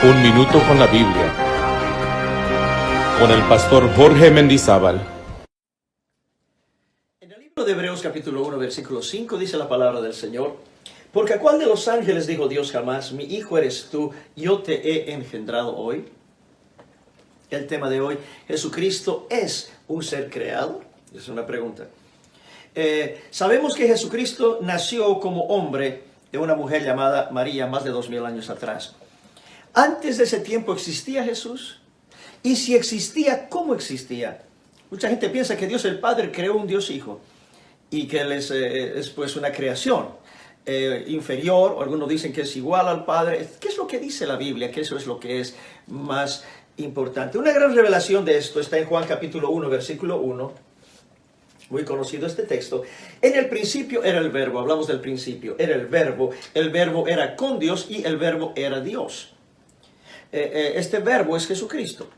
Un minuto con la Biblia, con el pastor Jorge Mendizábal. En el libro de Hebreos capítulo 1 versículo 5 dice la palabra del Señor: porque a cuál de los ángeles dijo Dios jamás, mi hijo eres tú, yo te he engendrado hoy. El tema de hoy, ¿Jesucristo es un ser creado? Es una pregunta. Sabemos que Jesucristo nació como hombre de una mujer llamada María más de 2000 años atrás. Antes de ese tiempo, ¿existía Jesús? Y si existía, ¿cómo existía? Mucha gente piensa que Dios el Padre creó un Dios Hijo y que Él es pues una creación inferior, o algunos dicen que es igual al Padre. ¿Qué es lo que dice la Biblia? Que eso es lo que es más importante. Una gran revelación de esto está en Juan capítulo 1, versículo 1. Muy conocido este texto. En el principio era el verbo, hablamos del principio, era el verbo era con Dios y el verbo era Dios. Este verbo es Jesucristo.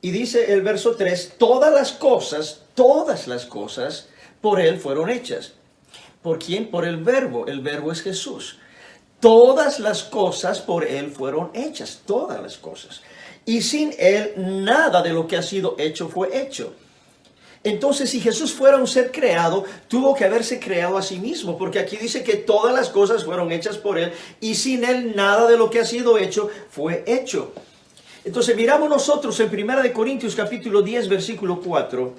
Y dice el verso 3, todas las cosas, por Él fueron hechas. ¿Por quién? Por el verbo es Jesús. Todas las cosas por Él fueron hechas, todas las cosas. Y sin Él, nada de lo que ha sido hecho fue hecho. Entonces, si Jesús fuera un ser creado, tuvo que haberse creado a sí mismo, porque aquí dice que todas las cosas fueron hechas por Él, y sin Él nada de lo que ha sido hecho fue hecho. Entonces, miramos nosotros en 1 Corintios capítulo 10, versículo 4,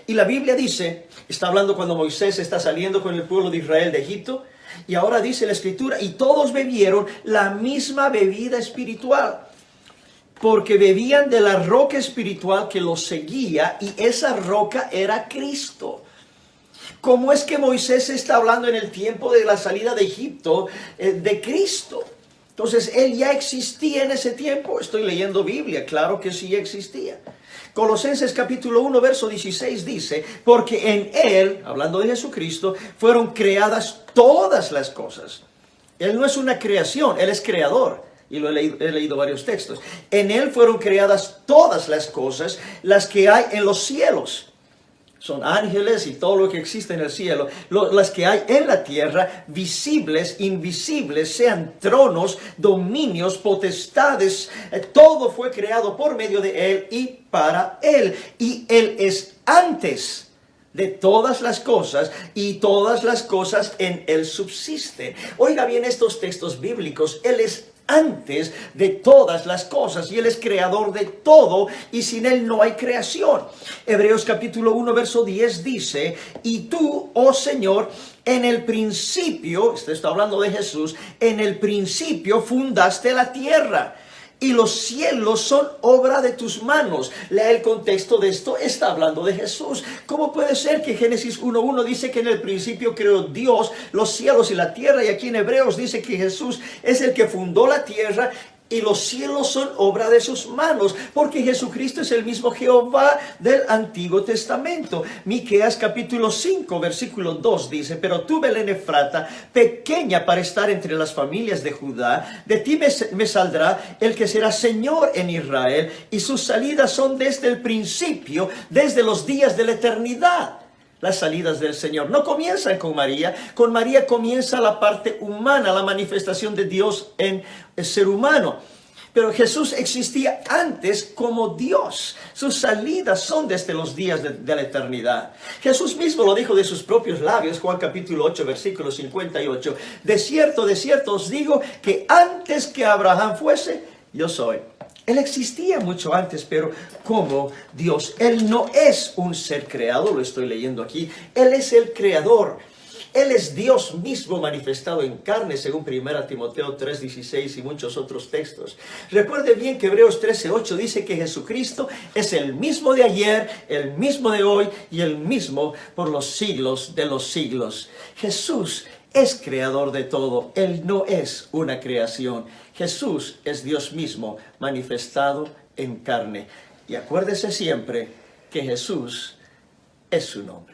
y la Biblia dice, está hablando cuando Moisés está saliendo con el pueblo de Israel de Egipto, y ahora dice la Escritura, y todos bebieron la misma bebida espiritual, porque bebían de la roca espiritual que los seguía, y esa roca era Cristo. ¿Cómo es que Moisés está hablando en el tiempo de la salida de Egipto de Cristo? Entonces, Él ya existía en ese tiempo. Estoy leyendo Biblia, claro que sí existía. Colosenses capítulo 1, verso 16 dice, porque en Él, hablando de Jesucristo, fueron creadas todas las cosas. Él no es una creación, Él es creador. Y he leído varios textos. En Él fueron creadas todas las cosas, las que hay en los cielos. Son ángeles y todo lo que existe en el cielo. Las que hay en la tierra, visibles, invisibles, sean tronos, dominios, potestades. Todo fue creado por medio de Él y para Él. Y Él es antes de todas las cosas, y todas las cosas en Él subsisten. Oiga bien estos textos bíblicos. Él es antes de todas las cosas, y Él es creador de todo, y sin Él no hay creación. Hebreos capítulo 1, verso 10 dice, y tú, oh Señor, en el principio, está hablando de Jesús, en el principio fundaste la tierra, y los cielos son obra de tus manos. Lea el contexto de esto, está hablando de Jesús. ¿Cómo puede ser que Génesis 1:1 dice que en el principio creó Dios los cielos y la tierra? Y aquí en Hebreos dice que Jesús es el que fundó la tierra y los cielos son obra de sus manos, porque Jesucristo es el mismo Jehová del Antiguo Testamento. Miqueas capítulo 5, versículo 2 dice, pero tú, Belén Efrata, pequeña para estar entre las familias de Judá, de ti me saldrá el que será Señor en Israel, y sus salidas son desde el principio, desde los días de la eternidad. Las salidas del Señor no comienzan con María comienza la parte humana, la manifestación de Dios en el ser humano. Pero Jesús existía antes como Dios. Sus salidas son desde los días de la eternidad. Jesús mismo lo dijo de sus propios labios, Juan capítulo 8, versículo 58. De cierto os digo que antes que Abraham fuese, yo soy. Él existía mucho antes, pero como Dios. Él no es un ser creado, lo estoy leyendo aquí. Él es el creador. Él es Dios mismo manifestado en carne, según 1 Timoteo 3:16 y muchos otros textos. Recuerde bien que Hebreos 13:8 dice que Jesucristo es el mismo de ayer, el mismo de hoy y el mismo por los siglos de los siglos. Jesús es creador de todo. Él no es una creación. Jesús es Dios mismo manifestado en carne. Y acuérdese siempre que Jesús es su nombre.